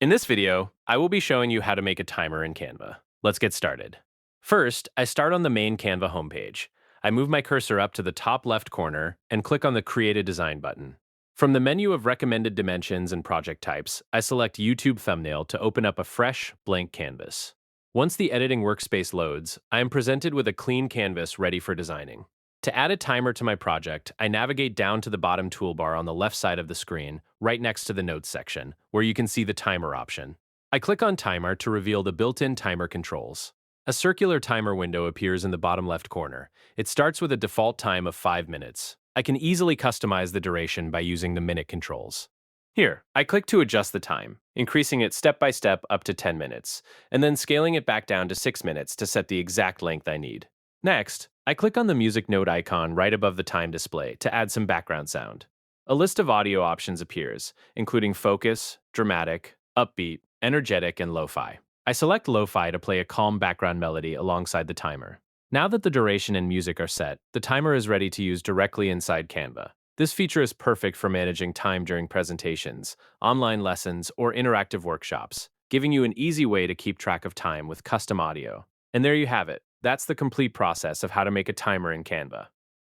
In this video, I will be showing you how to make a timer in Canva. Let's get started. First, I start on the main Canva homepage. I move my cursor up to the top left corner and click on the Create a Design button. From the menu of recommended dimensions and project types, I select YouTube Thumbnail to open up a fresh, blank canvas. Once the editing workspace loads, I am presented with a clean canvas ready for designing. To add a timer to my project, I navigate down to the bottom toolbar on the left side of the screen, right next to the Notes section, where you can see the timer option. I click on Timer to reveal the built-in timer controls. A circular timer window appears in the bottom left corner. It starts with a default time of 5 minutes. I can easily customize the duration by using the minute controls. Here, I click to adjust the time, increasing it step by step up to 10 minutes, and then scaling it back down to 6 minutes to set the exact length I need. Next, I click on the music note icon right above the time display to add some background sound. A list of audio options appears, including focus, dramatic, upbeat, energetic, and lo-fi. I select lo-fi to play a calm background melody alongside the timer. Now that the duration and music are set, the timer is ready to use directly inside Canva. This feature is perfect for managing time during presentations, online lessons, or interactive workshops, giving you an easy way to keep track of time with custom audio. And there you have it. That's the complete process of how to make a timer in Canva.